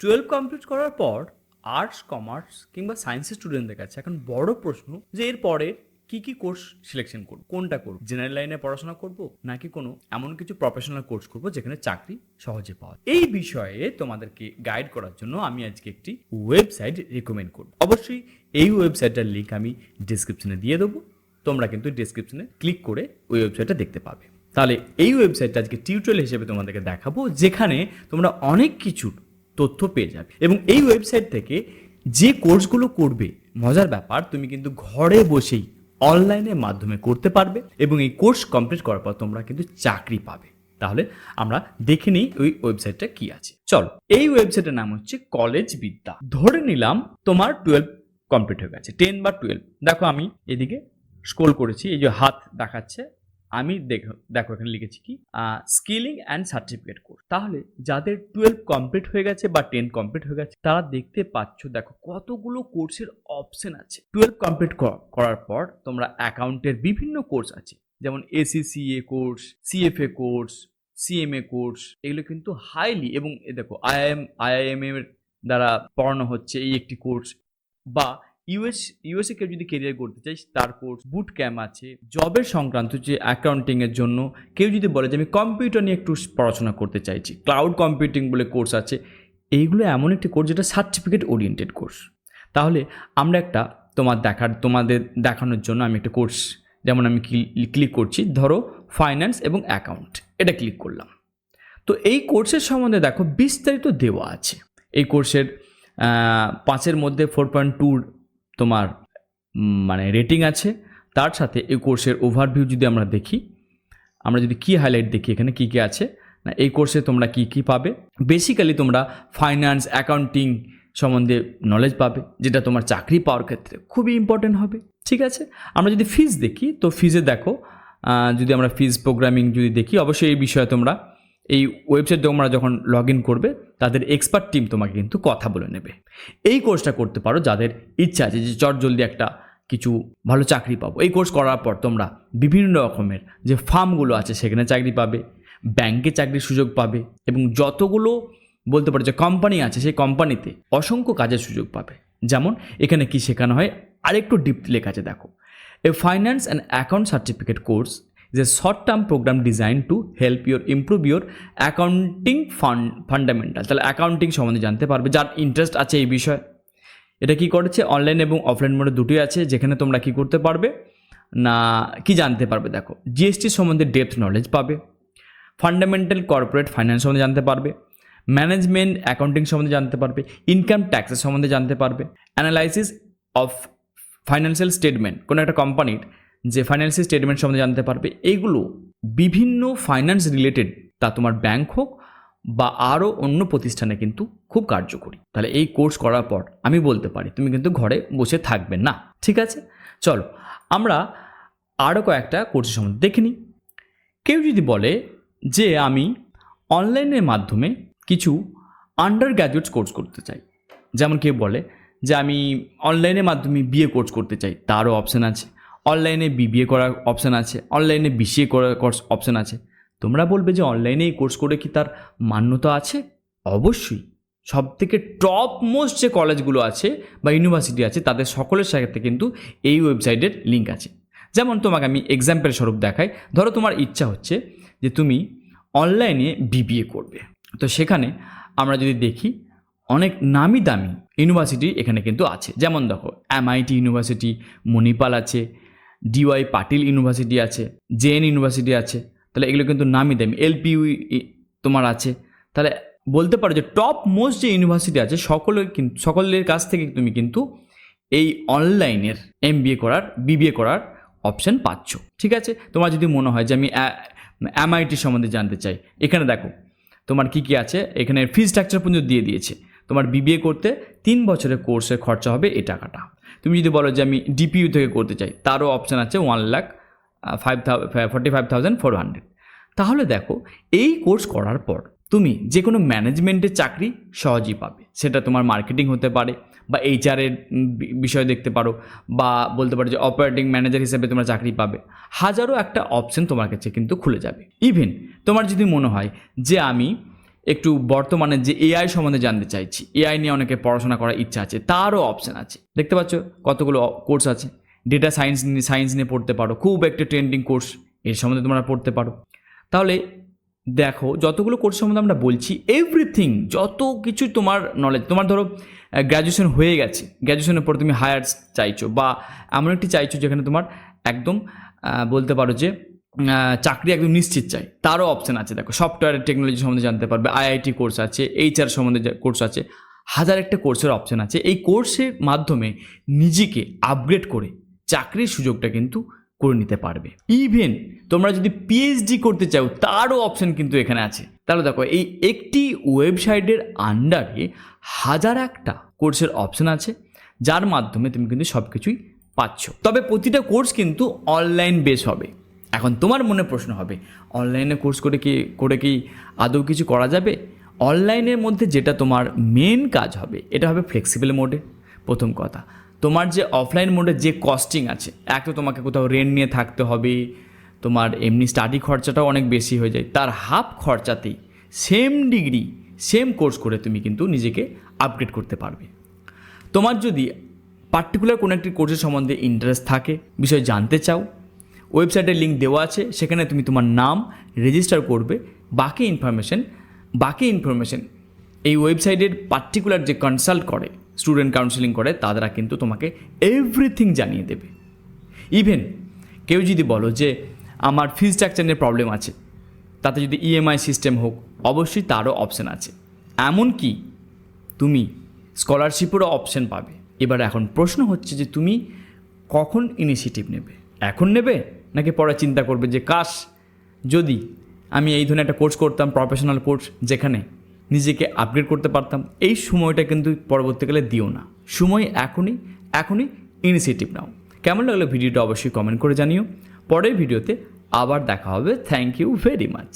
Twelve complete করার পর arts, commerce কিংবা সায়েন্সের স্টুডেন্টদের কাছে এখন বড় প্রশ্ন যে এর পরে কি কোর্স সিলেকশন করব, কোনটা করব, জেনারেল লাইনে পড়াশোনা করব নাকি কোনো এমন কিছু প্রফেশনাল কোর্স করব যেখানে চাকরি সহজে পাওয়া যায়। এই বিষয়ে তোমাদেরকে গাইড করার জন্য আমি আজকে একটি ওয়েবসাইট রেকমেন্ড করব। অবশ্যই এই ওয়েবসাইটটার লিঙ্ক আমি ডিসক্রিপশনে দিয়ে দেবো, তোমরা কিন্তু ডিসক্রিপশনে ক্লিক করে ওই ওয়েবসাইটটা দেখতে পাবে। তাহলে এই ওয়েবসাইটটা আজকে টিউটোরিয়াল হিসেবে তোমাদেরকে দেখাবো, যেখানে তোমরা অনেক কিছুর তথ্য পেয়ে যাবে এবং এই ওয়েবসাইট থেকে যে কোর্সগুলো করবে, মজার ব্যাপার তুমি কিন্তু ঘরে বসেই অনলাইনের মাধ্যমে করতে পারবে এবং এই কোর্স কমপ্লিট করার পর তোমরা কিন্তু চাকরি পাবে। তাহলে আমরা দেখে নিই ওই ওয়েবসাইটটা কি আছে। চলো, এই ওয়েবসাইটের নাম হচ্ছে কলেজ বিদ্যা। ধরে নিলাম তোমার 12 কমপ্লিট হয়ে গেছে, 10 বা 12। দেখো আমি এদিকে স্ক্রল করেছি, এই যে হাত দেখাচ্ছে, আমি দেখো এখানে লিখেছি কি স্কিলিং অ্যান্ড সার্টিফিকেট কোর্স। তাহলে যাদের 12 কমপ্লিট হয়ে গেছে বা 10 কমপ্লিট হয়ে গেছে তারা দেখতে পাচ্ছ, দেখো কতগুলো কোর্সের অপশন আছে। 12 কমপ্লিট করার পর তোমরা অ্যাকাউন্টের বিভিন্ন কোর্স আছে, যেমন ACCA course, CFA course, CMA course. এগুলো কিন্তু হাইলি, এবং দেখো IIM এর দ্বারা পড়ানো হচ্ছে এই একটি কোর্স, বা ইউএসএ কেউ যদি কেরিয়ার করতে চাই তার কোর্স, বুট ক্যাম্প আছে। জবের সংক্রান্ত যে অ্যাকাউন্টিংয়ের জন্য কেউ যদি বলে যে আমি কম্পিউটার নিয়ে একটু পড়াশোনা করতে চাইছি, ক্লাউড কম্পিউটিং বলে কোর্স আছে। এইগুলো এমন একটি কোর্স যেটা সার্টিফিকেট ওরিয়েন্টেড কোর্স। তাহলে আমরা একটা তোমাদের দেখানোর জন্য আমি একটা কোর্স, যেমন আমি ক্লিক করছি, ধরো ফাইন্যান্স এবং অ্যাকাউন্ট, এটা ক্লিক করলাম। তো এই কোর্সের সম্বন্ধে দেখো বিস্তারিত দেওয়া আছে। এই কোর্সের 5-এর মধ্যে 4.2 তোমার মানে রেটিং আছে। তার সাথে এই কোর্সের ওভারভিউ যদি আমরা দেখি, আমরা যদি কি হাইলাইট দেখি এখানে কি আছে না, এই কোর্সে তোমরা কি পাবে। বেসিক্যালি তোমরা ফাইন্যান্স, অ্যাকাউন্টিং সম্বন্ধে নলেজ পাবে, যেটা তোমার চাকরি পাওয়ার ক্ষেত্রে খুবই ইম্পর্টেন্ট হবে। ঠিক আছে, আমরা যদি ফিজ দেখি, তো ফিজে দেখো, যদি আমরা ফিজ প্রোগ্রামিং যদি দেখি, অবশ্যই এই বিষয়ে তোমরা এই ওয়েবসাইট তোমরা যখন লগ ইন করবে তাদের এক্সপার্ট টিম তোমাকে কিন্তু কথা বলে নেবে। এই কোর্সটা করতে পারো যাদের ইচ্ছা আছে যে জলদি একটা কিছু ভালো চাকরি পাবো। এই কোর্স করার পর তোমরা বিভিন্ন রকমের যে ফার্মগুলো আছে সেখানে চাকরি পাবে, ব্যাংকে চাকরির সুযোগ পাবে, এবং যতগুলো বলতে পারো যে কোম্পানি আছে সেই কোম্পানিতে অসংখ্য কাজের সুযোগ পাবে। যেমন এখানে কি শেখানো হয়, আরেকটু ডিপ লেখা আছে দেখো, a finance and account certificate course is a short-term program designed to help you improve your accounting fundamental। তাহলে অ্যাকাউন্টিং সম্বন্ধে জানতে পারবে যার ইন্টারেস্ট আছে এই বিষয়ে। এটা কি করেছে, অনলাইন এবং অফলাইন মোডে দুটোই আছে, যেখানে তোমরা কি করতে পারবে না কি জানতে পারবে। দেখো GST সম্বন্ধে ডেপথ নলেজ পাবে, ফান্ডামেন্টাল কর্পোরেট ফাইন্যান্স সম্বন্ধে জানতে পারবে, ম্যানেজমেন্ট অ্যাকাউন্টিং সম্বন্ধে জানতে পারবে, ইনকাম ট্যাক্সের সম্বন্ধে জানতে পারবে, অ্যানালাইসিস অফ ফাইন্যান্সিয়াল স্টেটমেন্ট, কোনো একটা কোম্পানির যে ফাইন্যান্সিয়াল স্টেটমেন্ট সম্বন্ধে জানতে পারবে। এইগুলো বিভিন্ন ফাইন্যান্স রিলেটেড, তা তোমার ব্যাংক হোক বা আরও অন্য প্রতিষ্ঠানে কিন্তু খুব কার্যকরী। তাহলে এই কোর্স করার পর আমি বলতে পারি তুমি কিন্তু ঘরে বসে থাকবে না। ঠিক আছে, চলো আমরা আরও কয়েকটা কোর্সের সম্বন্ধে দেখে নিই। কেউ যদি বলে যে আমি অনলাইনের মাধ্যমে কিছু আন্ডার গ্র্যাজুয়েটস কোর্স করতে চাই, যেমন কেউ বলে যে আমি অনলাইনের মাধ্যমে BA কোর্স করতে চাই, তারও অপশান আছে। অনলাইনে BBA করার অপশান আছে, অনলাইনে BCA করার অপশান আছে। তোমরা বলবে যে অনলাইনে এই কোর্স করে কি তার মান্যতা আছে? অবশ্যই। সব থেকে টপ মোস্ট যে কলেজগুলো আছে বা ইউনিভার্সিটি আছে তাদের সকলের সাথে কিন্তু এই ওয়েবসাইটের লিঙ্ক আছে। যেমন তোমাকে আমি এক্সাম্পল স্বরূপ দেখাই, ধরো তোমার ইচ্ছা হচ্ছে যে তুমি অনলাইনে BBA করবে, তো সেখানে আমরা যদি দেখি অনেক নামি দামি ইউনিভার্সিটি এখানে কিন্তু আছে। যেমন দেখো MIT ইউনিভার্সিটি, মণিপাল আছে, DY পাটিল ইউনিভার্সিটি আছে, JN ইউনিভার্সিটি আছে। তাহলে এগুলো কিন্তু নামি দামি, LPU তোমার আছে। তাহলে বলতে পারো যে টপ মোস্ট যে ইউনিভার্সিটি আছে সকলের কাছ থেকে তুমি কিন্তু এই অনলাইনের MBA করার, BBA করার অপশান পাচ্ছ। ঠিক আছে, তোমার যদি মনে হয় যে আমি MIT সম্বন্ধে জানতে চাই, এখানে দেখো তোমার কি আছে, এখানে ফি স্ট্রাকচার পর্যন্ত দিয়ে দিয়েছে। তোমার BBA করতে 3 বছরের কোর্সের খরচা হবে এই টাকাটা। তুমি যদি বলো যে আমি DPU থেকে করতে চাই, তারও অপশান আছে 1,45,400। তাহলে দেখো এই কোর্স করার পর তুমি যে কোনো ম্যানেজমেন্টের চাকরি সহজেই পাবে। সেটা তোমার মার্কেটিং হতে পারে, বা HR এর বিষয় দেখতে পারো, বা বলতে পারো যে অপারেটিং ম্যানেজার হিসেবে তোমরা চাকরি পাবে। হাজারো একটা অপশন তোমার কাছে কিন্তু খুলে যাবে। ইভেন তোমার যদি মনে হয় যে আমি একটু বর্তমানে যে এআই সম্বন্ধে জানতে চাইছি, এআই নিয়ে অনেকে পড়াশোনা করার ইচ্ছা আছে, তারও অপশান আছে। দেখতে পাচ্ছ কতগুলো কোর্স আছে। ডেটা সায়েন্স নিয়ে পড়তে পারো, খুব একটা ট্রেন্ডিং কোর্স, এর সম্বন্ধে তোমরা পড়তে পারো। তাহলে দেখো যতগুলো কোর্স সম্বন্ধে আমরা বলছি, এভরিথিং, যত কিছু তোমার নলেজ, তোমার ধরো গ্র্যাজুয়েশন হয়ে গেছে, গ্র্যাজুয়েশনের পর তুমি হায়ার চাইছো বা এমন একটি চাইছো যেখানে তোমার একদম বলতে পারো যে চাকরি একদম নিশ্চিত চাই, তারও অপশান আছে। দেখো সফটওয়্যার টেকনোলজি সম্বন্ধে জানতে পারবে, আইআইটি কোর্স আছে, এইচআর সম্বন্ধে কোর্স আছে, হাজার একটা কোর্সের অপশান আছে। এই কোর্সের মাধ্যমে নিজেকে আপগ্রেড করে চাকরির সুযোগটা কিন্তু করে নিতে পারবে। ইভেন তোমরা যদি পিএইচডি করতে চাও, তারও অপশান কিন্তু এখানে আছে। তাহলে দেখো এই একটি ওয়েবসাইটের আন্ডারে হাজার একটা কোর্সের অপশান আছে, যার মাধ্যমে তুমি কিন্তু সব কিছুই পাচ্ছ। তবে প্রতিটা কোর্স কিন্তু অনলাইন বেস হবে। এখন তোমার মনে প্রশ্ন হবে, অনলাইনে কোর্স করে কি আদৌ কিছু করা যাবে? অনলাইনের মধ্যে যেটা তোমার মেন কাজ হবে, এটা হবে ফ্লেক্সিবল মোডে। প্রথম কথা, তোমার যে অফলাইন মোডে যে কস্টিং আছে, এক তো তোমাকে কোথাও রেন্ট নিয়ে থাকতে হবে, তোমার এমনি স্টাডি খরচাটাও অনেক বেশি হয়ে যায়, তার হাফ খরচাতেই সেম ডিগ্রি সেম কোর্স করে তুমি কিন্তু নিজেকে আপগ্রেড করতে পারবে। তোমার যদি পার্টিকুলার কোনো একটি কোর্সের সম্বন্ধে ইন্টারেস্ট থাকে, বিষয় জানতে চাও, ওয়েবসাইটের লিঙ্ক দেওয়া আছে, সেখানে তুমি তোমার নাম রেজিস্টার করবে। বাকি ইনফরমেশন এই ওয়েবসাইটের পার্টিকুলার যে কনসাল্ট করে, স্টুডেন্ট কাউন্সেলিং করে, তারা কিন্তু তোমাকে এভরিথিং জানিয়ে দেবে। ইভেন কেউ যদি বলো যে আমার ফি স্ট্রাকচার নিয়ে প্রবলেম আছে, তাতে যদি ইএমআই সিস্টেম হোক, অবশ্যই তারও অপশান আছে। এমনকি তুমি স্কলারশিপেরও অপশান পাবে। এবার এখন প্রশ্ন হচ্ছে যে তুমি কখন ইনিশিয়েটিভ নেবে? এখন নেবে নাকি পরে চিন্তা করবে যে কাশ যদি আমি এই ধরনের একটা কোর্স করতাম, প্রফেশনাল কোর্স, যেখানে নিজেকে আপগ্রেড করতে পারতাম। এই সময়টা কিন্তু পরবর্তীকালে দিও না, সময় এখনই ইনিশিয়েটিভ নাও। কেমন লাগলো ভিডিওটা অবশ্যই কমেন্ট করে জানিও। পরের ভিডিওতে আবার দেখা হবে। Thank you very much.